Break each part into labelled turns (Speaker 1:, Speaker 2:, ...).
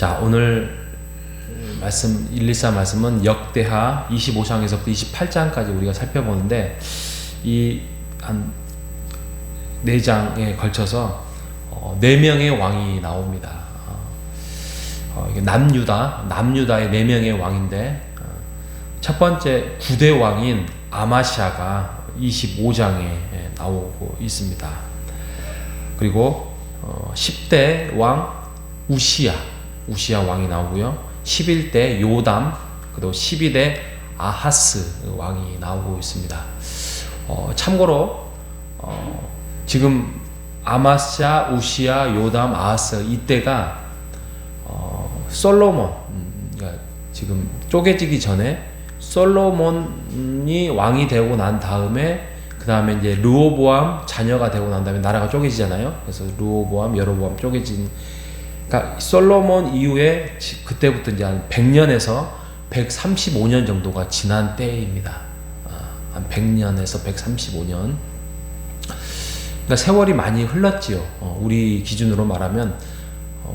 Speaker 1: 자, 오늘 말씀 114 말씀은 역대하 25장에서부터 28장까지 우리가 살펴보는데 이 한 4장에 걸쳐서 4명의 왕이 나옵니다. 이게 남유다의 4명의 왕인데 첫 번째 9대 왕인 아마시아가 25장에 나오고 있습니다. 그리고 10대 왕 우시야 왕이 나오고요. 11대 요담, 그리고 12대 아하스 왕이 나오고 있습니다. 참고로 지금 아마시아, 우시야, 요담, 아하스 이때가 솔로몬, 그러니까 지금 쪼개지기 전에 솔로몬이 왕이 되고 난 다음에 그 다음에 이제 르호보암 자녀가 되고 난 다음에 나라가 쪼개지잖아요. 그래서 르호보암, 여로보암 쪼개진. 그러니까 솔로몬 이후에 그때부터 이제 한 100년에서 135년 정도가 지난 때입니다. 한 100년에서 135년. 그러니까 세월이 많이 흘렀지요. 우리 기준으로 말하면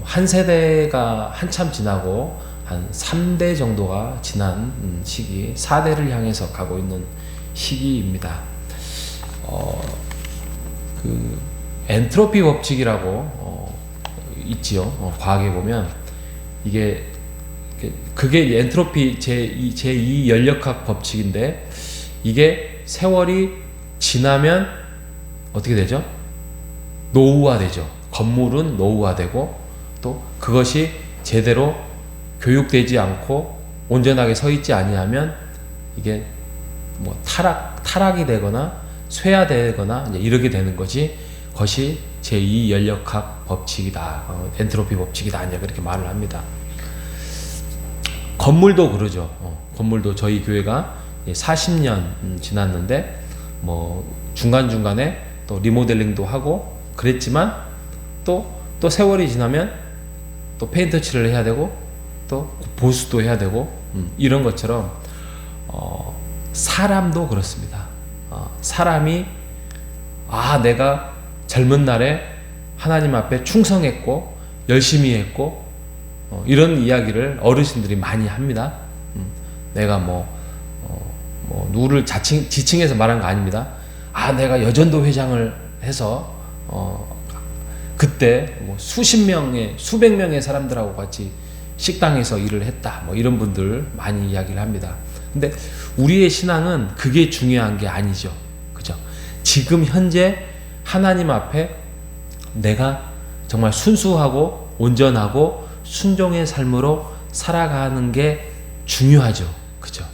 Speaker 1: 한 세대가 한참 지나고 한 3대 정도가 지난 시기, 4대를 향해서 가고 있는 시기입니다. 그 엔트로피 법칙이라고 있지요. 과학에 보면 그게 엔트로피 제2 연력학 법칙인데 이게 세월이 지나면 어떻게 되죠? 노후화되죠. 건물은 노후화되고 또 그것이 제대로 교육되지 않고 온전하게 서 있지 아니하면 이게 뭐 타락이 되거나 쇠화되거나 이제 이렇게 되는 것이 제2 연력학 법칙이다. 엔트로피 법칙이다. 이제 그렇게 말을 합니다. 건물도 그러죠. 건물도 저희 교회가 40년 지났는데 뭐 중간중간에 또 리모델링도 하고 그랬지만 또 세월이 지나면 또 페인트 칠을 해야 되고 또 보수도 해야 되고 이런 것처럼 사람도 그렇습니다. 사람이 내가 젊은 날에 하나님 앞에 충성했고 열심히 했고 이런 이야기를 어르신들이 많이 합니다. 내가 누구를 지칭해서 말한 거 아닙니다. 내가 여전도 회장을 해서 그때 수십 명의 수백 명의 사람들하고 같이 식당에서 일을 했다. 이런 분들 많이 이야기를 합니다. 근데 우리의 신앙은 그게 중요한 게 아니죠. 그죠? 지금 현재 하나님 앞에 내가 정말 순수하고 온전하고 순종의 삶으로 살아가는 게 중요하죠. 그죠?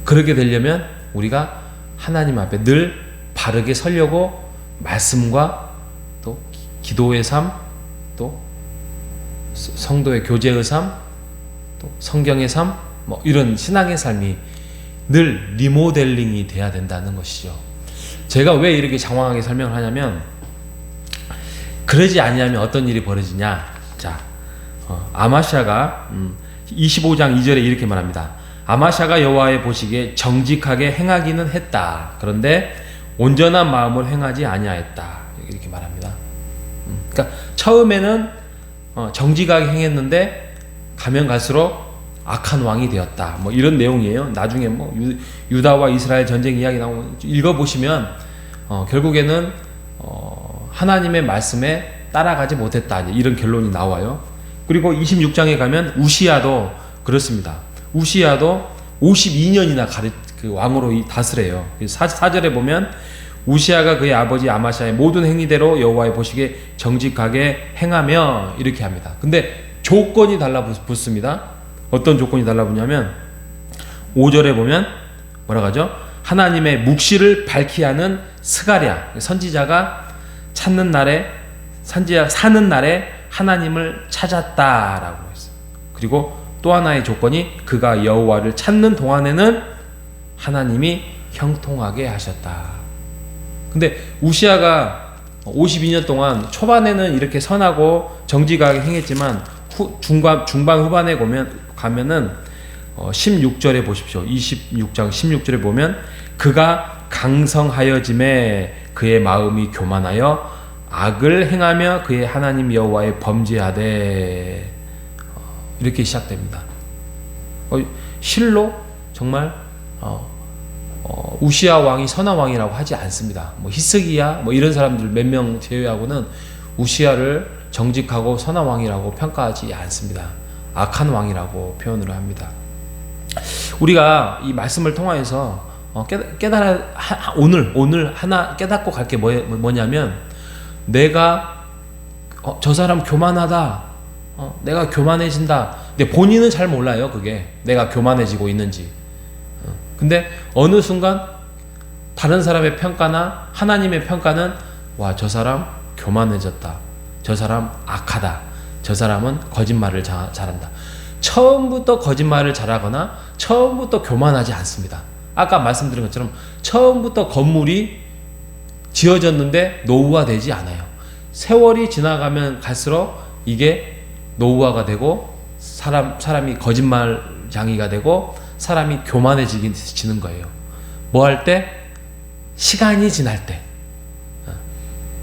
Speaker 1: 그렇게 되려면 우리가 하나님 앞에 늘 바르게 서려고 말씀과 또 기도의 삶, 또 성도의 교제의 삶, 또 성경의 삶, 이런 신앙의 삶이 늘 리모델링이 돼야 된다는 것이죠. 제가 왜 이렇게 장황하게 설명을 하냐면 그러지 아니하면 어떤 일이 벌어지냐. 자, 아마시아가 25장 2절에 이렇게 말합니다. 아마시아가 여호와의 보시기에 정직하게 행하기는 했다. 그런데 온전한 마음을 행하지 아니하였다. 이렇게 말합니다. 그러니까 처음에는 정직하게 행했는데 가면 갈수록 악한 왕이 되었다. 이런 내용이에요. 나중에 유다와 이스라엘 전쟁 이야기 나오면 읽어보시면 결국에는 하나님의 말씀에 따라가지 못했다. 이런 결론이 나와요. 그리고 26장에 가면 우시야도 그렇습니다. 우시야도 52년이나 왕으로 다스려요. 4절에 보면 우시야가 그의 아버지 아마시아의 모든 행위대로 여호와의 보시기에 정직하게 행하며 이렇게 합니다. 근데 조건이 달라붙습니다. 어떤 조건이 달라붙냐면 5절에 보면 뭐라고 하죠? 하나님의 묵시를 밝히 하는 스가랴 선지자가 사는 날에 하나님을 찾았다라고 했어요. 그리고 또 하나의 조건이 그가 여호와를 찾는 동안에는 하나님이 형통하게 하셨다. 근데 우시야가 52년 동안 초반에는 이렇게 선하고 정직하게 행했지만 중반 후반에 가면은 16절에 보십시오. 26장 16절에 보면 그가 강성하여짐에 그의 마음이 교만하여 악을 행하며 그의 하나님 여호와의 범죄하되 이렇게 시작됩니다. 실로 정말 우시야 왕이 선한 왕이라고 하지 않습니다. 뭐 히스기야 뭐 이런 사람들 몇 명 제외하고는 우시야를 정직하고 선한 왕이라고 평가하지 않습니다. 악한 왕이라고 표현을 합니다. 우리가 이 말씀을 통하여서 오늘 하나 깨닫고 갈 게 뭐냐면, 내가 저 사람 교만하다, 내가 교만해진다. 근데 본인은 잘 몰라요. 그게 내가 교만해지고 있는지. 근데 어느 순간 다른 사람의 평가나 하나님의 평가는, 와, 저 사람 교만해졌다, 저 사람 악하다, 저 사람은 거짓말을 잘한다. 처음부터 거짓말을 잘하거나 처음부터 교만하지 않습니다. 아까 말씀드린 것처럼 처음부터 건물이 지어졌는데 노후화되지 않아요. 세월이 지나가면 갈수록 이게 노후화가 되고 사람이 거짓말쟁이가 되고 사람이 교만해지는 거예요. 뭐 할 때? 시간이 지날 때.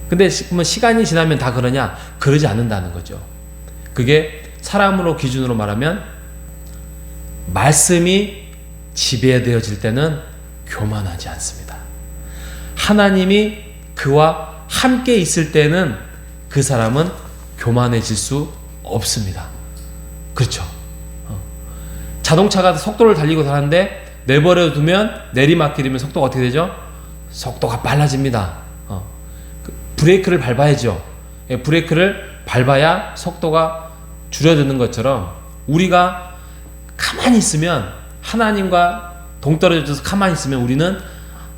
Speaker 1: 근데 시간이 지나면 다 그러냐? 그러지 않는다는 거죠. 그게 사람으로 기준으로 말하면 말씀이 지배되어질 때는 교만하지 않습니다. 하나님이 그와 함께 있을 때는 그 사람은 교만해질 수 없습니다. 그렇죠. 자동차가 속도를 달리고 가는데 내버려 두면, 내리막길이면 속도가 어떻게 되죠? 속도가 빨라집니다. 브레이크를 밟아야죠. 브레이크를 밟아야 속도가 줄어드는 것처럼, 우리가 가만히 있으면, 하나님과 동떨어져서 가만히 있으면 우리는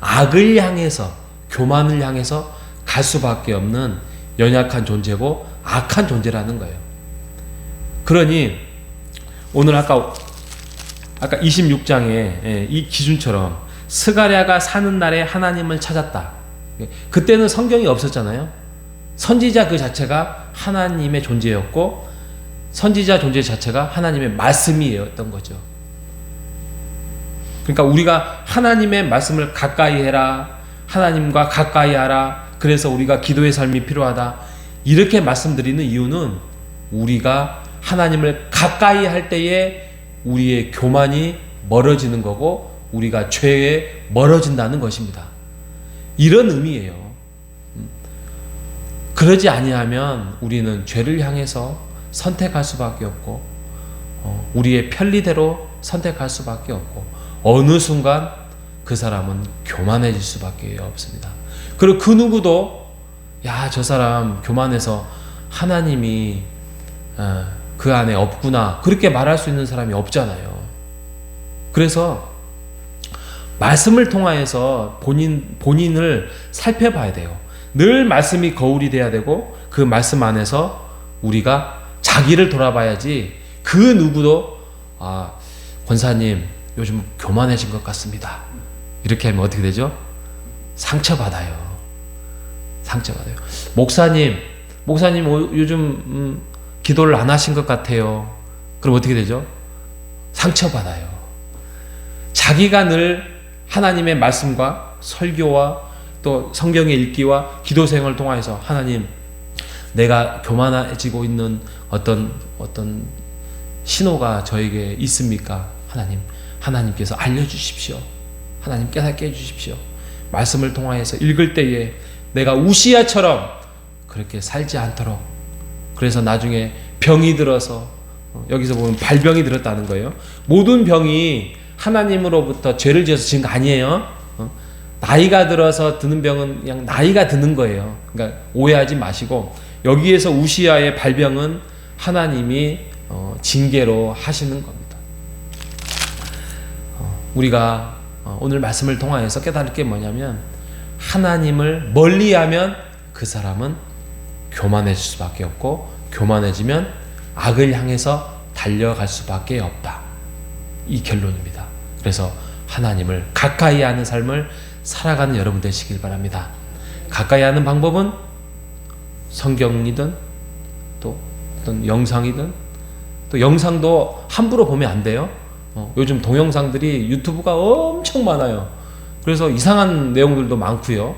Speaker 1: 악을 향해서, 교만을 향해서 갈 수밖에 없는 연약한 존재고 악한 존재라는 거예요. 그러니 오늘 아까 26장에 이 기준처럼 스가랴가 사는 날에 하나님을 찾았다. 그때는 성경이 없었잖아요. 선지자 그 자체가 하나님의 존재였고, 선지자 존재 자체가 하나님의 말씀이었던 거죠. 그러니까 우리가 하나님의 말씀을 가까이 해라, 하나님과 가까이 하라, 그래서 우리가 기도의 삶이 필요하다, 이렇게 말씀드리는 이유는 우리가 하나님을 가까이 할 때에 우리의 교만이 멀어지는 거고 우리가 죄에 멀어진다는 것입니다. 이런 의미예요. 그러지 아니하면 우리는 죄를 향해서 선택할 수밖에 없고, 우리의 편리대로 선택할 수밖에 없고, 어느 순간 그 사람은 교만해질 수밖에 없습니다. 그리고 그 누구도, 야, 저 사람 교만해서 하나님이 그 안에 없구나, 그렇게 말할 수 있는 사람이 없잖아요. 그래서 말씀을 통하여서 본인을 살펴봐야 돼요. 늘 말씀이 거울이 돼야 되고, 그 말씀 안에서 우리가 자기를 돌아봐야지, 그 누구도 권사님 요즘 교만해진 것 같습니다, 이렇게 하면 어떻게 되죠? 상처받아요. 목사님 요즘 기도를 안 하신 것 같아요. 그럼 어떻게 되죠? 상처받아요. 자기가 늘 하나님의 말씀과 설교와 또 성경의 읽기와 기도 생활을 통해서, 하나님, 내가 교만해지고 있는 어떤 신호가 저에게 있습니까? 하나님께서 알려주십시오. 하나님 깨닫게 해주십시오. 말씀을 통하여서 읽을 때에 내가 우시야처럼 그렇게 살지 않도록. 그래서 나중에 병이 들어서, 여기서 보면 발병이 들었다는 거예요. 모든 병이 하나님으로부터 죄를 지어서 지은 거 아니에요. 나이가 들어서 드는 병은 그냥 나이가 드는 거예요. 그러니까 오해하지 마시고, 여기에서 우시야의 발병은 하나님이 징계로 하시는 겁니다. 우리가 오늘 말씀을 통하여서 깨달을 게 뭐냐면, 하나님을 멀리하면 그 사람은 교만해질 수밖에 없고, 교만해지면 악을 향해서 달려갈 수밖에 없다. 이 결론입니다. 그래서 하나님을 가까이 하는 삶을 살아가는 여러분 되시길 바랍니다. 가까이 하는 방법은 성경이든 또 어떤 영상이든, 또 영상도 함부로 보면 안 돼요. 요즘 동영상들이 유튜브가 엄청 많아요. 그래서 이상한 내용들도 많고요.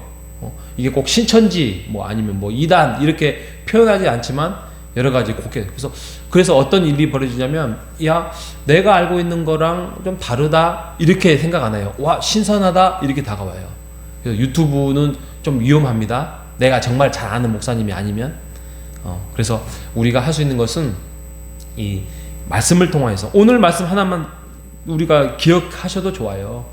Speaker 1: 이게 꼭 신천지 아니면 이단 이렇게 표현하지 않지만, 여러 가지 그래서 어떤 일이 벌어지냐면, 야, 내가 알고 있는 거랑 좀 다르다 이렇게 생각 안 해요. 와, 신선하다 이렇게 다가와요. 그래서 유튜브는 좀 위험합니다. 내가 정말 잘 아는 목사님이 아니면. 그래서 우리가 할 수 있는 것은 이 말씀을 통해서, 오늘 말씀 하나만 우리가 기억하셔도 좋아요.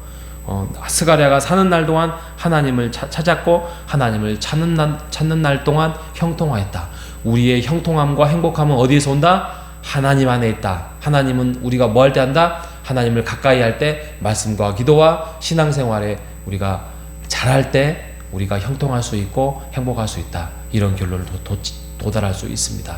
Speaker 1: 스가랴가 사는 날 동안 하나님을 찾았고 하나님을 찾는 날 동안 형통하였다. 우리의 형통함과 행복함은 어디에서 온다? 하나님 안에 있다. 하나님은 우리가 뭐 할 때 한다? 하나님을 가까이 할 때 말씀과 기도와 신앙생활에 우리가 잘할 때 우리가 형통할 수 있고 행복할 수 있다. 이런 결론을 도달할 수 있습니다.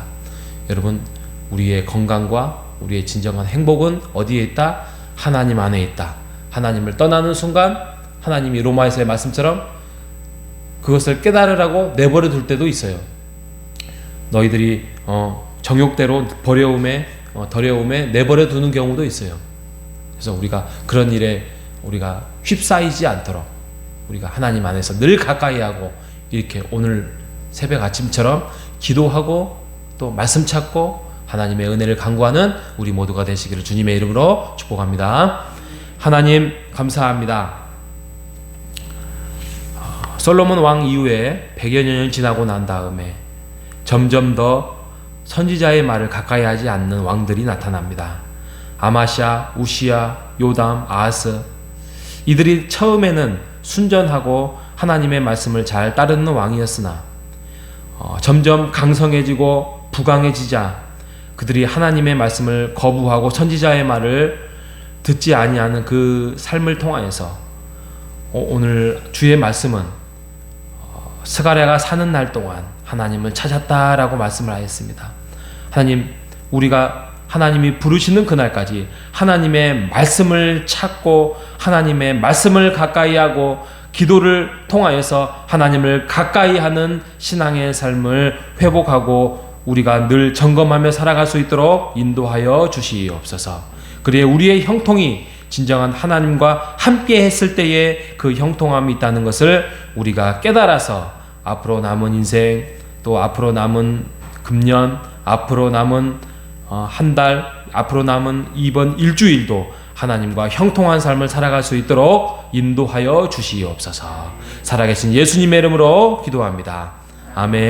Speaker 1: 여러분, 우리의 건강과 우리의 진정한 행복은 어디에 있다? 하나님 안에 있다. 하나님을 떠나는 순간 하나님이 로마에서의 말씀처럼 그것을 깨달으라고 내버려 둘 때도 있어요. 너희들이 정욕대로 더러움에 내버려 두는 경우도 있어요. 그래서 우리가 그런 일에 우리가 휩싸이지 않도록 우리가 하나님 안에서 늘 가까이 하고, 이렇게 오늘 새벽 아침처럼 기도하고 또 말씀 찾고 하나님의 은혜를 간구하는 우리 모두가 되시기를 주님의 이름으로 축복합니다. 하나님 감사합니다. 솔로몬 왕 이후에 100여 년이 지나고 난 다음에 점점 더 선지자의 말을 가까이 하지 않는 왕들이 나타납니다. 아마샤, 우시야, 요담, 아하스, 이들이 처음에는 순전하고 하나님의 말씀을 잘 따르는 왕이었으나 점점 강성해지고 부강해지자 그들이 하나님의 말씀을 거부하고 선지자의 말을 듣지 아니하는 그 삶을 통하여서 오늘 주의 말씀은 스가랴가 사는 날 동안 하나님을 찾았다라고 말씀을 하였습니다. 하나님, 우리가 하나님이 부르시는 그날까지 하나님의 말씀을 찾고 하나님의 말씀을 가까이 하고 기도를 통하여서 하나님을 가까이 하는 신앙의 삶을 회복하고 우리가 늘 점검하며 살아갈 수 있도록 인도하여 주시옵소서. 그래야 우리의 형통이 진정한 하나님과 함께 했을 때에 그 형통함이 있다는 것을 우리가 깨달아서 앞으로 남은 인생, 또 앞으로 남은 금년, 앞으로 남은 한 달, 앞으로 남은 이번 일주일도 하나님과 형통한 삶을 살아갈 수 있도록 인도하여 주시옵소서. 살아계신 예수님의 이름으로 기도합니다. 아멘.